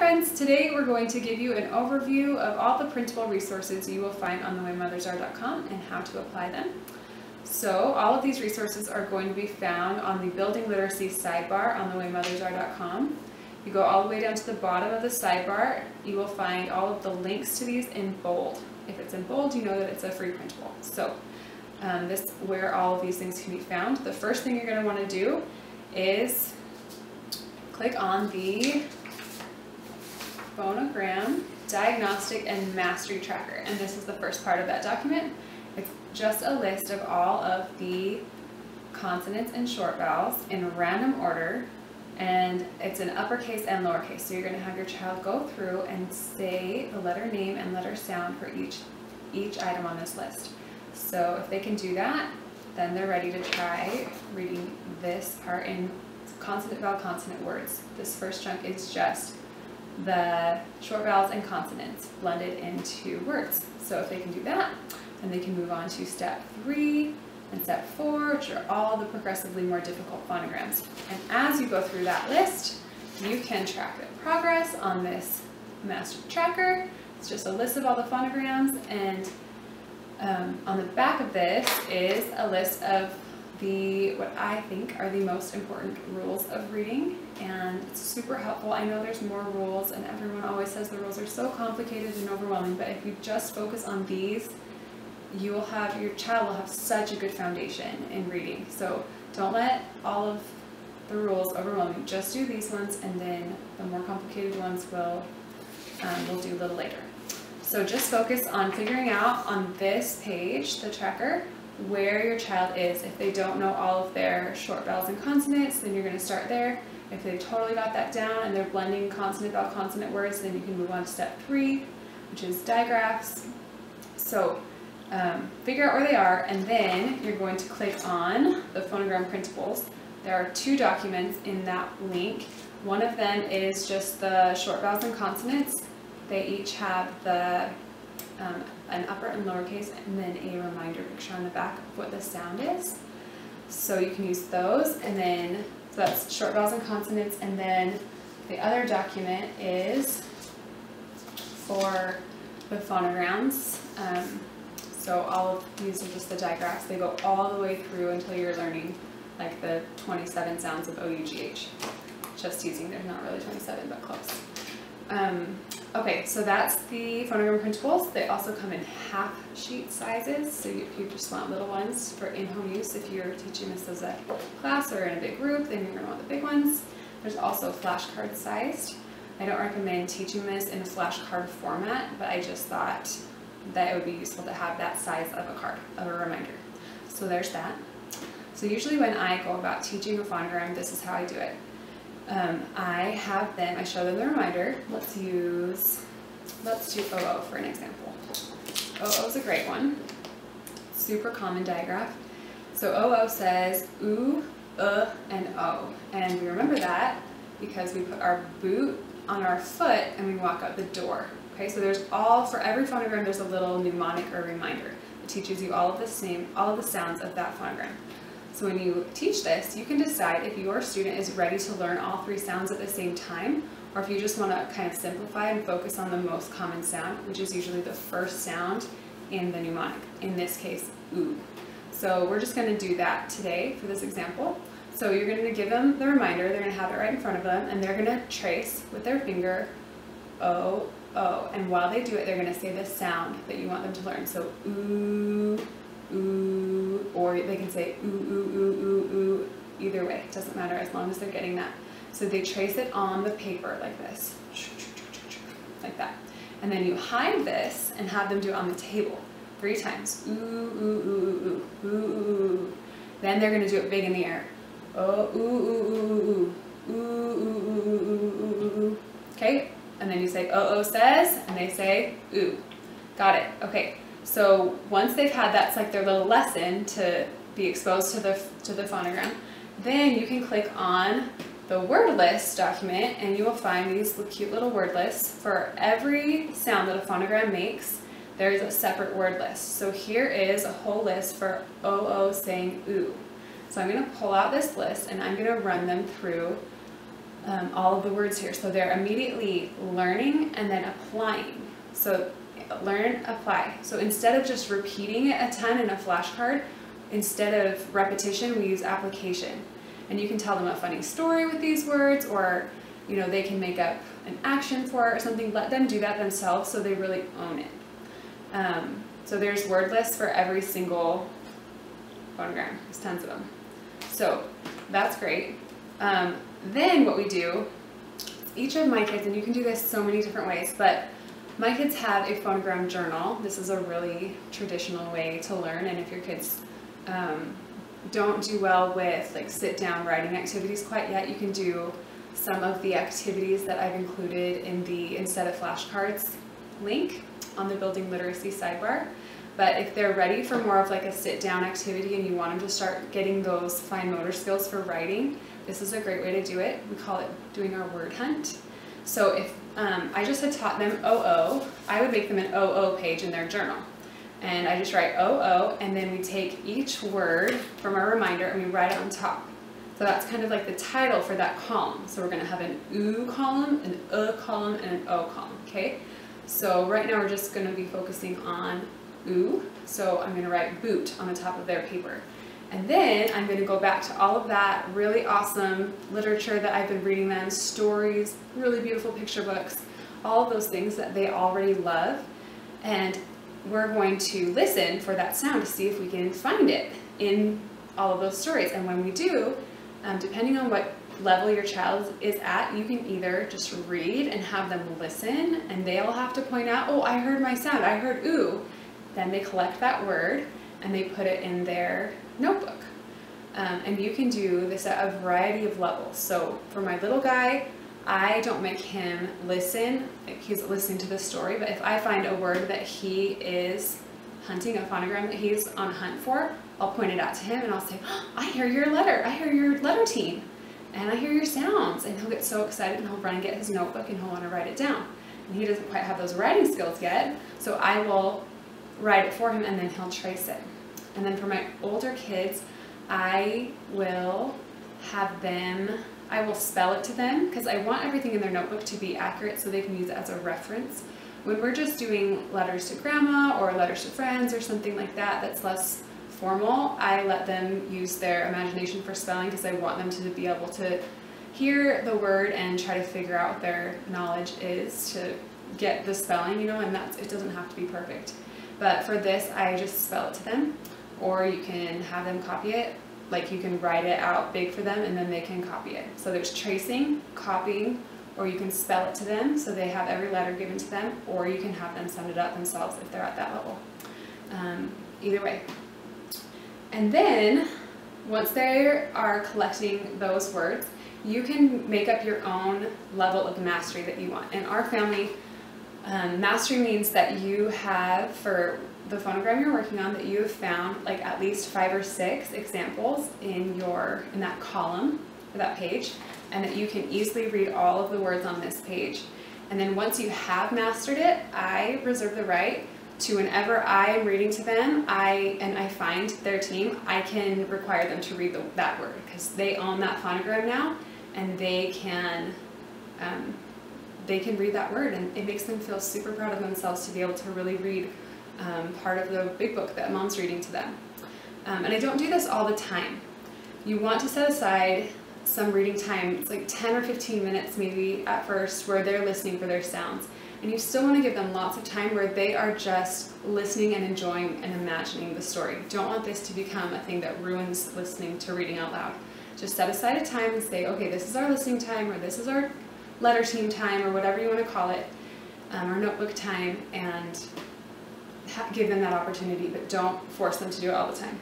friends, today we're going to give you an overview of all the printable resources you will find on thewaymothersare.com and how to apply them. So all of these resources are going to be found on the Building Literacy sidebar on thewaymothersare.com. You go all the way down to the bottom of the sidebar, you will find all of the links to these in bold. If it's in bold, you know that it's a free printable. So this is where all of these things can be found. The first thing you're going to want to do is click on the Phonogram, Diagnostic, and Mastery Tracker, and this is the first part of that document. It's just a list of all of the consonants and short vowels in random order, and it's in uppercase and lowercase. So you're going to have your child go through and say the letter name and letter sound for each item on this list. So if they can do that, then they're ready to try reading this part in consonant, vowel, consonant words. This first chunk is just the short vowels and consonants blended into words. So if they can do that, then they can move on to step 3 and step 4, which are all the progressively more difficult phonograms. And as you go through that list, you can track the progress on this master tracker. It's just a list of all the phonograms, and on the back of this is a list of what I think are the most important rules of reading, and it's super helpful. I know there's more rules, and everyone always says the rules are so complicated and overwhelming, but if you just focus on these, your child will have such a good foundation in reading. So don't let all of the rules overwhelm you. Just do these ones, and then the more complicated ones we'll do a little later. So just focus on figuring out on this page, the tracker, where your child is. If they don't know all of their short vowels and consonants, then you're going to start there. If they've totally got that down and they're blending consonant, vowel, consonant words, then you can move on to step 3, which is digraphs. So figure out where they are, and then you're going to click on the Phonogram Principles. There are 2 documents in that link. One of them is just the short vowels and consonants. They each have an upper and lowercase, and then a reminder picture on the back of what the sound is. So you can use those, and then so that's short vowels and consonants, and then the other document is for the phonograms. So all of these are just the digraphs. They go all the way through until you're learning like the 27 sounds of O-U-G-H. Just teasing, there's not really 27, but close. Okay, so that's the Phonogram Principles. They also come in half sheet sizes, so if you just want little ones for in-home use, if you're teaching this as a class or in a big group, then you're going to want the big ones. There's also flashcard sized. I don't recommend teaching this in a flashcard format, but I just thought that it would be useful to have that size of a card, of a reminder. So there's that. So usually when I go about teaching a phonogram, this is how I do it. I show them the reminder. Let's do OO for an example. OO is a great one. Super common digraph. So OO says oo, and O. And we remember that because we put our boot on our foot and we walk out the door. Okay, so for every phonogram there's a little mnemonic or reminder. It teaches you all of the sounds of that phonogram. So when you teach this, you can decide if your student is ready to learn all 3 sounds at the same time, or if you just want to kind of simplify and focus on the most common sound, which is usually the first sound in the mnemonic, in this case, oo. So we're just going to do that today for this example. So you're going to give them the reminder, they're going to have it right in front of them, and they're going to trace with their finger, O, O, and while they do it, they're going to say the sound that you want them to learn. So oo, ooh, or they can say ooh, ooh, ooh, ooh, ooh. Either way, it doesn't matter as long as they're getting that. So they trace it on the paper like this, like that. And then you hide this and have them do it on the table 3 times. Ooh, ooh, ooh, ooh, ooh, ooh, ooh. Then they're going to do it big in the air. Oh, ooh, ooh, ooh, ooh, ooh, ooh, ooh, ooh, ooh, ooh. Okay, and then you say oh says, and they say ooh. Got it. Okay. So once they've had that's like their little lesson to be exposed to the phonogram, then you can click on the word list document, and you will find these cute little word lists. For every sound that a phonogram makes, there is a separate word list. So here is a whole list for OO saying ooh. So I'm going to pull out this list and I'm going to run them through all of the words here. So they're immediately learning and then applying. So learn, apply. So instead of just repeating it a ton in a flashcard, instead of repetition, we use application. And you can tell them a funny story with these words, or you know, they can make up an action for it or something. Let them do that themselves so they really own it. So there's word lists for every single phonogram. There's tons of them. So that's great. Then what we do, each of my kids, and you can do this so many different ways, but my kids have a phonogram journal. This is a really traditional way to learn, and if your kids don't do well with like sit down writing activities quite yet, you can do some of the activities that I've included in the Instead of Flashcards link on the Building Literacy sidebar. But if they're ready for more of like a sit down activity and you want them to start getting those fine motor skills for writing, this is a great way to do it. We call it doing our word hunt. So if I just had taught them OO, I would make them an OO page in their journal. And I just write OO, and then we take each word from our reminder and we write it on top. So that's kind of like the title for that column. So we're going to have an OO column, an column, and an O column, okay? So right now we're just going to be focusing on OO. So I'm going to write boot on the top of their paper. And then I'm going to go back to all of that really awesome literature that I've been reading them, stories, really beautiful picture books, all of those things that they already love. And we're going to listen for that sound to see if we can find it in all of those stories. And when we do, depending on what level your child is at, you can either just read and have them listen, and they'll have to point out, oh, I heard my sound, I heard ooh. Then they collect that word and they put it in their notebook. And you can do this at a variety of levels. So for my little guy, I don't make him listen, like he's listening to the story, but if I find a word that he is hunting, a phonogram that he's on hunt for, I'll point it out to him and I'll say, oh, I hear your letter, I hear your letter team, and I hear your sounds. And he'll get so excited and he'll run and get his notebook and he'll want to write it down. And he doesn't quite have those writing skills yet, so I will write it for him and then he'll trace it. And then for my older kids, I will spell it to them because I want everything in their notebook to be accurate so they can use it as a reference. When we're just doing letters to grandma or letters to friends or something like that that's less formal, I let them use their imagination for spelling because I want them to be able to hear the word and try to figure out what their knowledge is to get the spelling, you know, and it doesn't have to be perfect. But for this, I just spell it to them, or you can have them copy it. Like you can write it out big for them and then they can copy it. So there's tracing, copying, or you can spell it to them so they have every letter given to them, or you can have them send it up themselves if they're at that level. Either way. And then once they are collecting those words, you can make up your own level of mastery that you want. In our family, mastery means that you have, for the phonogram you're working on, that you have found like at least 5 or 6 examples in that column or that page, and that you can easily read all of the words on this page. And then once you have mastered it, I reserve the right to, whenever I am reading to them, and I find their team, I can require them to read that word because they own that phonogram now, and they can read that word, and it makes them feel super proud of themselves to be able to really read part of the big book that mom's reading to them. And I don't do this all the time. You want to set aside some reading time. It's like 10 or 15 minutes maybe at first where they're listening for their sounds. And you still want to give them lots of time where they are just listening and enjoying and imagining the story. You don't want this to become a thing that ruins listening to reading out loud. Just set aside a time and say, okay, this is our listening time, or this is our letter team time, or whatever you want to call it, our notebook time, and give them that opportunity, but don't force them to do it all the time.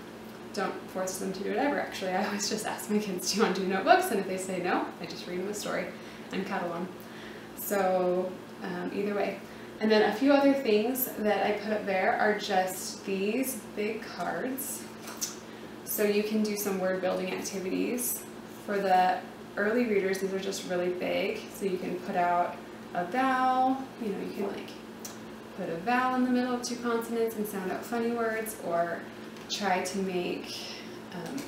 Don't force them to do it ever, actually. I always just ask my kids, do you want to do notebooks? And if they say no, I just read them a story and cuddle them. So either way. And then a few other things that I put up there are just these big cards. So you can do some word building activities. For the early readers, these are just really big. So you can put out a vowel, you know, you can like put a vowel in the middle of 2 consonants and sound out funny words, or try to make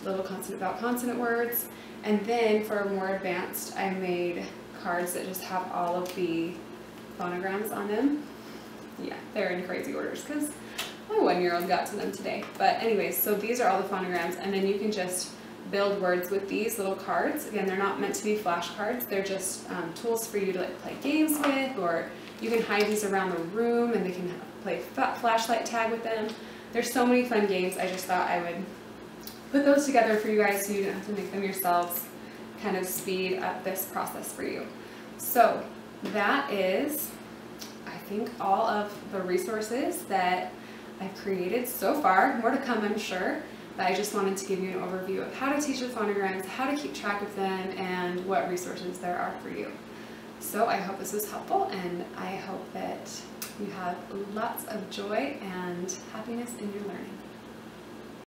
little consonant vowel consonant words. And then for more advanced, I made cards that just have all of the phonograms on them. Yeah, they're in crazy orders because my 1-year-old got to them today. But anyways, so these are all the phonograms, and then you can just build words with these little cards. Again, they're not meant to be flashcards. They're just tools for you to like play games with, or you can hide these around the room and they can play flashlight tag with them. There's so many fun games. I just thought I would put those together for you guys so you don't have to make them yourselves, kind of speed up this process for you. So that is, I think, all of the resources that I've created so far. More to come, I'm sure, but I just wanted to give you an overview of how to teach the phonograms, how to keep track of them, and what resources there are for you. So I hope this was helpful, and I hope that you have lots of joy and happiness in your learning.